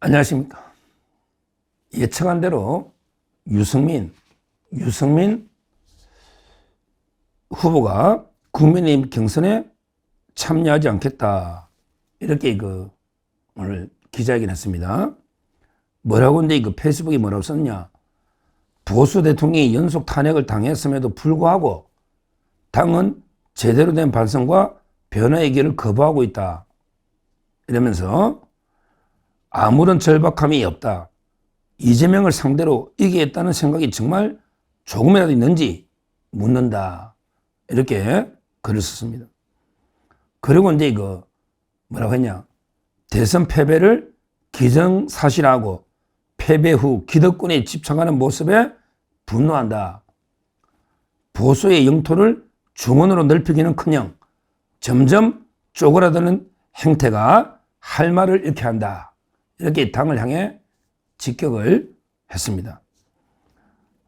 안녕하십니까. 예측한 대로 유승민 후보가 국민의힘 경선에 참여하지 않겠다. 이렇게 오늘 기자회견 했습니다. 뭐라고 근데 페이스북에 뭐라고 썼냐. 보수 대통령이 연속 탄핵을 당했음에도 불구하고 당은 제대로 된 반성과 변화의 길을 거부하고 있다. 이러면서 아무런 절박함이 없다. 이재명을 상대로 이기겠다는 생각이 정말 조금이라도 있는지 묻는다. 이렇게 글을 썼습니다. 그리고 이제 뭐라고 했냐. 대선 패배를 기정사실화하고 패배 후 기득권에 집착하는 모습에 분노한다. 보수의 영토를 중원으로 넓히기는커녕 점점 쪼그라드는 행태가 할 말을 잃게 한다. 이렇게 당을 향해 직격을 했습니다.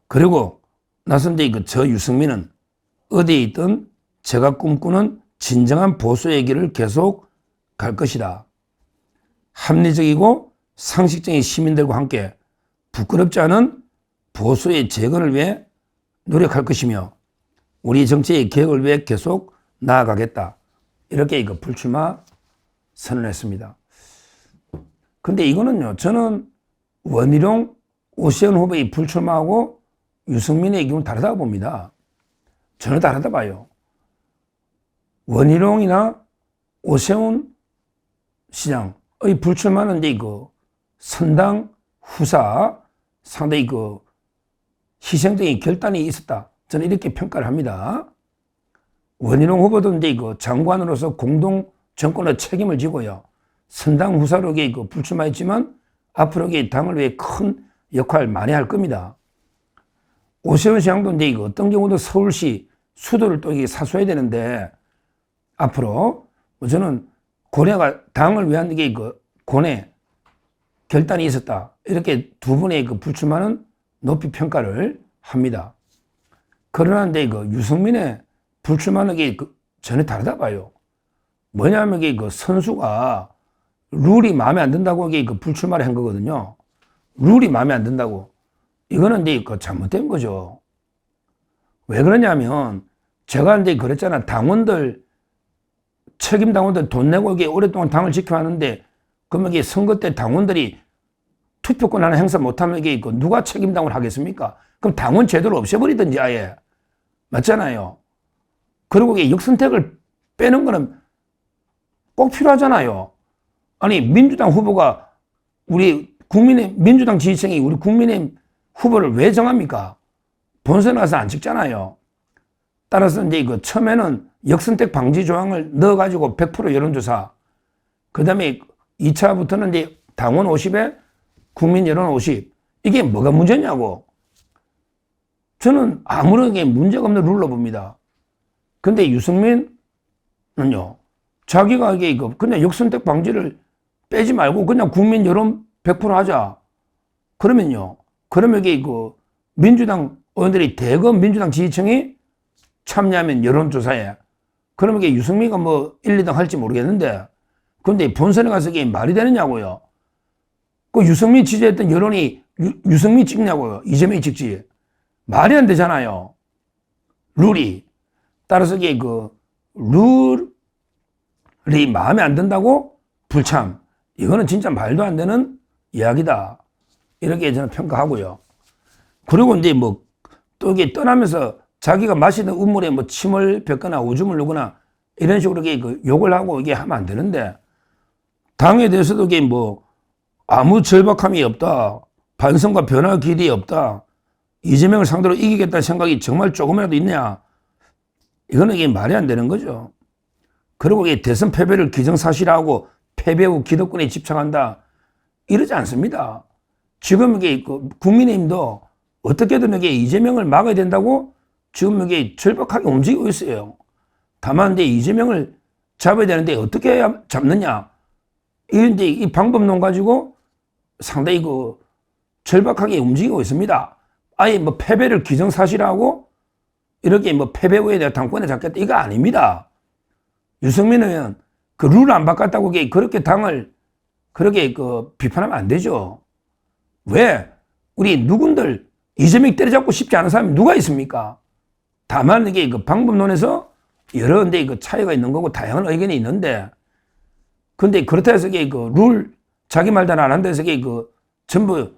그리고 나선 이제 저 유승민은 어디에 있든 제가 꿈꾸는 진정한 보수의 길을 계속 갈 것이다. 합리적이고 상식적인 시민들과 함께 부끄럽지 않은 보수의 재건을 위해 노력할 것이며 우리 정치의 개혁을 위해 계속 나아가겠다. 이렇게 불출마 선언했습니다. 근데 이거는요, 저는 원희룡, 오세훈 후보의 불출마하고 유승민의 경우는 다르다고 봅니다. 전혀 다르다 봐요. 원희룡이나 오세훈 시장의 불출마는 이제 선당 후사 상당히 희생적인 결단이 있었다. 저는 이렇게 평가를 합니다. 원희룡 후보도 이제 장관으로서 공동 정권의 책임을 지고요. 선당 후사로 불출마했지만 앞으로 당을 위해 큰 역할 많이 할 겁니다. 오세훈 시장도 이제 어떤 경우도 서울시 수도를 또 사수해야 되는데 앞으로 저는 고뇌가 당을 위한 고뇌 결단이 있었다. 이렇게 두 분의 불출마는 높이 평가를 합니다. 그러나 이제 유승민의 불출마는 전혀 다르다 봐요. 뭐냐면 선수가 룰이 마음에 안 든다고 불출마를 한 거거든요. 룰이 마음에 안 든다고. 이거는 이제 잘못된 거죠. 왜 그러냐면 제가 이제 그랬잖아. 책임 당원들 돈 내고 오랫동안 당을 지켜왔는데 그러면 선거 때 당원들이 투표권 하나 행사 못하면 누가 책임 당원을 하겠습니까? 그럼 당원 제도를 없애버리든지 아예. 맞잖아요. 그리고 역선택을 빼는 거는 꼭 필요하잖아요. 아니, 민주당 후보가 민주당 지지층이 우리 국민의힘 후보를 왜 정합니까? 본선에 가서 안 찍잖아요. 따라서 이제 처음에는 역선택 방지 조항을 넣어가지고 100% 여론조사. 그 다음에 2차부터는 이제 당원 50에 국민 여론 50. 이게 뭐가 문제냐고. 저는 아무런 게 문제가 없는 룰로 봅니다. 근데 유승민은요, 자기가 그냥 역선택 방지를 빼지 말고 그냥 국민 여론 100% 하자. 그러면 민주당 의원들이 대거 민주당 지지층이 참여하면 여론조사에. 그러면 유승민이가 1, 2등 할지 모르겠는데, 근데 본선에 가서 이게 말이 되느냐고요. 그 유승민 지지했던 여론이 유승민 찍냐고요. 이재명이 찍지. 말이 안 되잖아요. 룰이. 따라서 룰이 마음에 안 든다고 불참. 이거는 진짜 말도 안 되는 이야기다. 이렇게 저는 평가하고요. 그리고 이제 또 이게 떠나면서 자기가 마시는 우물에 침을 뱉거나 오줌을 누거나 이런 식으로 욕을 하고 이게 하면 안 되는데 당에 대해서도 아무 절박함이 없다. 반성과 변화 길이 없다. 이재명을 상대로 이기겠다는 생각이 정말 조금이라도 있냐. 이거는 이게 말이 안 되는 거죠. 그리고 대선 패배를 기정사실화하고 패배 후 기득권에 집착한다. 이러지 않습니다. 지금 국민의힘도 어떻게든 이재명을 막아야 된다고 지금 절박하게 움직이고 있어요. 다만 이재명을 잡아야 되는데 어떻게 잡느냐. 이 방법론 가지고 상당히 절박하게 움직이고 있습니다. 아예 패배를 기정사실화하고 이렇게 패배 후에 내가 당권에 잡겠다. 이거 아닙니다. 유승민 의원 그 룰을 안 바꿨다고 그렇게 당을 그렇게 비판하면 안 되죠. 왜? 우리 누군들 이재명 때려잡고 싶지 않은 사람이 누가 있습니까? 다만 이게 방법론에서 여러 데 차이가 있는 거고 다양한 의견이 있는데, 근데 그렇다 해서 이게 룰 자기 말대로 안 한다 해서 이게 전부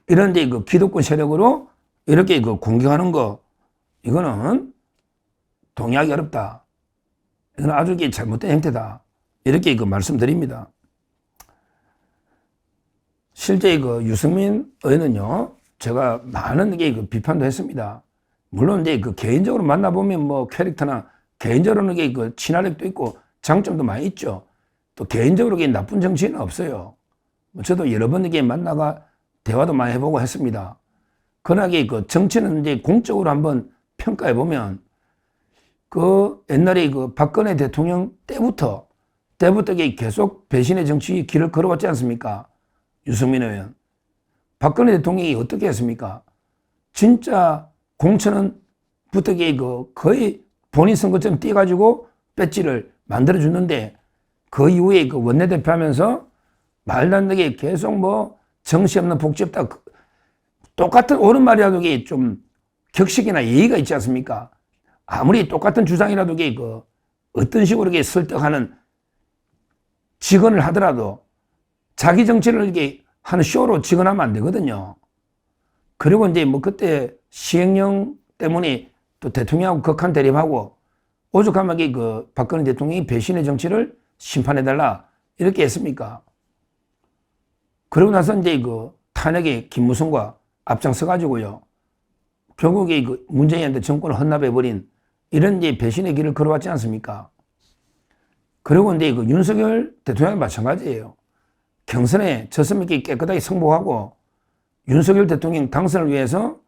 이런 데 기득권 세력으로 이렇게 공격하는 거, 이거는 동의하기 어렵다. 이건 아주 잘못된 형태다. 이렇게 말씀드립니다. 실제 유승민 의원은요, 제가 많은 비판도 했습니다. 물론 이제 개인적으로 만나보면 뭐 캐릭터나 개인적으로는 친화력도 있고 장점도 많이 있죠. 또 개인적으로 나쁜 정치인은 없어요. 저도 여러 번 만나가 대화도 많이 해보고 했습니다. 그러나 정치는 이제 공적으로 한번 평가해보면 옛날에 박근혜 대통령 때부터 계속 배신의 정치 길을 걸어왔지 않습니까? 유승민 의원. 박근혜 대통령이 어떻게 했습니까? 진짜 공천은부터 거의 본인 선거처럼 띄가지고 배지를 만들어주는데, 그 이후에 원내대표 하면서 말도 안 되게 계속 뭐 정시 없는 복지 없다. 똑같은 옳은 말이라도 좀 격식이나 예의가 있지 않습니까? 아무리 똑같은 주장이라도 어떤 식으로 설득하는 직언을 하더라도 자기 정치를 하는 쇼로 직언하면 안 되거든요. 그리고 이제 뭐 그때 시행령 때문에 또 대통령하고 극한 대립하고 오죽하면 박근혜 대통령이 배신의 정치를 심판해달라 이렇게 했습니까? 그러고 나서 이제 탄핵의 김무성과 앞장서가지고요, 결국에 문재인한테 정권을 헌납해버린 이런 이제 배신의 길을 걸어왔지 않습니까? 그리고 이제 윤석열 대통령이 마찬가지예요. 경선에 졌으면 깨끗하게 승복하고 윤석열 대통령 당선을 위해서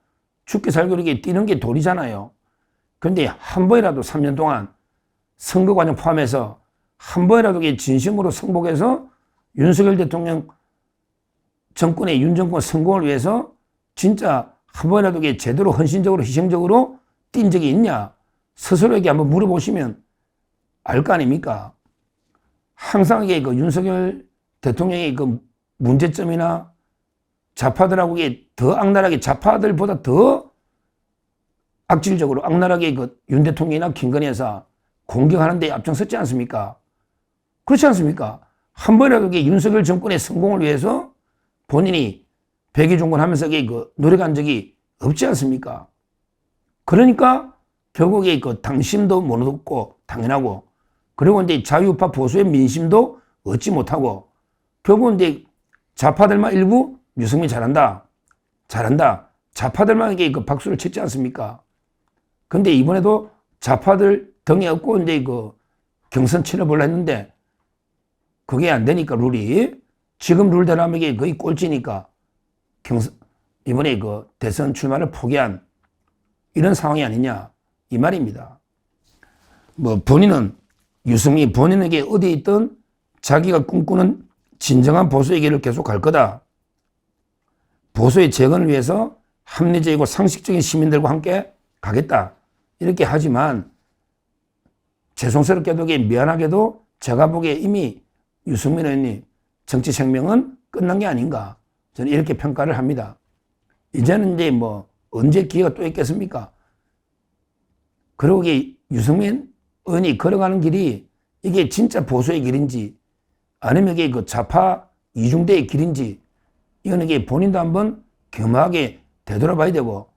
죽기 살기 이렇게 뛰는 게 도리잖아요. 그런데 한 번이라도 3년 동안 선거 과정 포함해서 한 번이라도 진심으로 승복해서 윤석열 대통령 정권의 윤 정권 성공을 위해서 진짜 한 번이라도 제대로 헌신적으로 희생적으로 뛴 적이 있냐? 스스로에게 한번 물어보시면 알 거 아닙니까? 항상 윤석열 대통령의 문제점이나 좌파들하고 더 악랄하게, 좌파들보다 더 악질적으로 악랄하게 윤 대통령이나 김건희 여사 공격하는 데 앞장섰지 않습니까? 그렇지 않습니까? 한 번이라도 윤석열 정권의 성공을 위해서 본인이 백의종군하면서 노력한 적이 없지 않습니까? 그러니까 결국에 당심도 못 얻고 당연하고, 그리고 이제 자유우파 보수의 민심도 얻지 못하고, 결국은 이제 좌파들만 일부 유승민 잘한다. 좌파들만 박수를 쳤지 않습니까? 근데 이번에도 좌파들 등에 업고 이제 경선 치러보려 했는데 그게 안 되니까 룰이, 지금 룰대로 하면 이게 거의 꼴찌니까 이번에 대선 출마를 포기한 이런 상황이 아니냐 이 말입니다. 뭐 유승민이 본인에게 어디 있든 자기가 꿈꾸는 진정한 보수의 길을 계속 갈 거다. 보수의 재건을 위해서 합리적이고 상식적인 시민들과 함께 가겠다. 이렇게 하지만 죄송스럽게도 미안하게도 제가 보기에 이미 유승민 의원님 정치 생명은 끝난 게 아닌가. 저는 이렇게 평가를 합니다. 이제는 이제 뭐 언제 기회가 또 있겠습니까? 그리고 유승민 의원이 걸어가는 길이 이게 진짜 보수의 길인지 아니면 이게 좌파 이중대의 길인지, 이거는 본인도 한번 겸허하게 되돌아봐야 되고,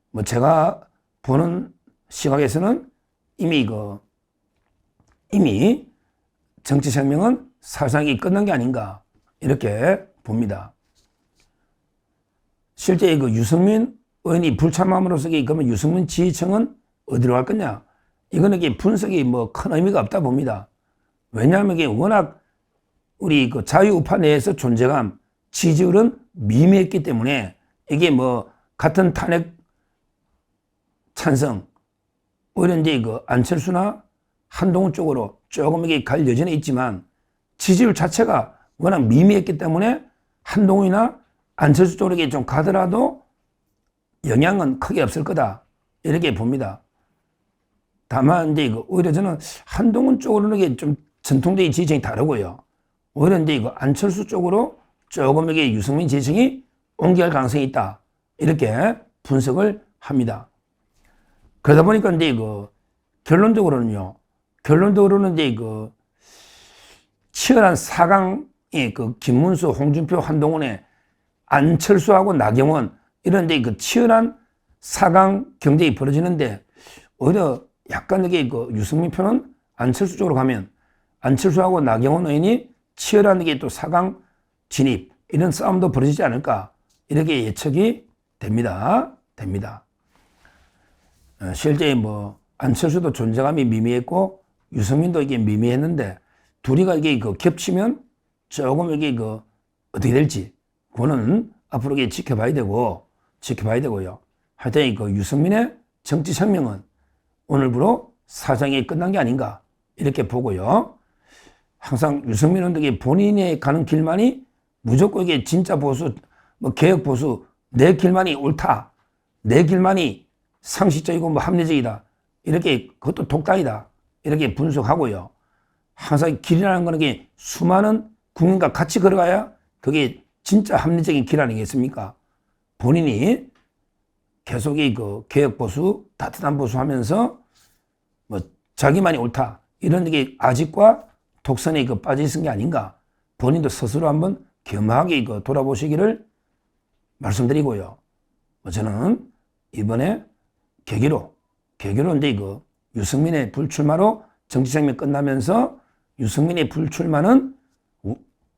뭐 제가 보는 시각에서는 이미 정치 생명은 사실상 끝난 게 아닌가 이렇게 봅니다. 실제 유승민 의원이 불참함으로써 그러면 유승민 지지층은 어디로 갈 거냐? 이거는 분석이 뭐 큰 의미가 없다 봅니다. 왜냐하면 워낙 우리 자유우파 내에서 존재감, 지지율은 미미했기 때문에 이게 뭐 같은 탄핵 찬성, 오히려 이제 안철수나 한동훈 쪽으로 조금 이게 갈 여지는 있지만 지지율 자체가 워낙 미미했기 때문에 한동훈이나 안철수 쪽으로 좀 가더라도 영향은 크게 없을 거다 이렇게 봅니다. 다만 이제 오히려 저는 한동훈 쪽으로는 좀 전통적인 지지층이 다르고요. 오히려 이제 이거 안철수 쪽으로 조금 이게 유승민 지지층이 옮겨갈 가능성이 있다. 이렇게 분석을 합니다. 그러다 보니까 이제 이거 결론적으로는 이제 이거 치열한 4강의 그 김문수, 홍준표, 한동훈의 안철수하고 나경원 이런 이제 그 치열한 4강 경쟁이 벌어지는데 오히려 약간 이게 그 유승민 표는 안철수 쪽으로 가면 안철수하고 나경원 의원이 치열한 이게 또 4강 진입 이런 싸움도 벌어지지 않을까 이렇게 예측이 됩니다. 실제 뭐 안철수도 존재감이 미미했고 유승민도 이게 미미했는데 둘이가 이게 그 겹치면 조금 이게 그 어떻게 될지 그거는 앞으로 이게 지켜봐야 되고요. 하여튼 그 유승민의 정치 생명은 오늘부로 사장이 끝난 게 아닌가 이렇게 보고요. 항상 유승민은 이게 본인이 가는 길만이 무조건 이게 진짜 보수, 뭐 개혁 보수 내 길만이 옳다, 내 길만이 상식적이고 뭐 합리적이다 이렇게 그것도 독단이다 이렇게 분석하고요. 항상 길이라는 거는 게 수많은 국민과 같이 걸어가야 그게 진짜 합리적인 길 아니겠습니까? 본인이 계속 그 개혁 보수, 따뜻한 보수 하면서 뭐 자기만이 옳다 이런 게 아직과 독선에 그 빠져 있은 게 아닌가. 본인도 스스로 한번 겸허하게 돌아보시기를 말씀드리고요. 저는 이번에 계기로 이제 유승민의 불출마로 정치 생명 끝나면서 유승민의 불출마는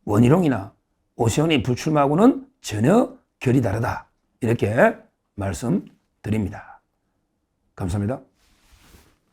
원희룡이나 오세훈의 불출마하고는 전혀 결이 다르다. 이렇게 말씀드립니다. 감사합니다.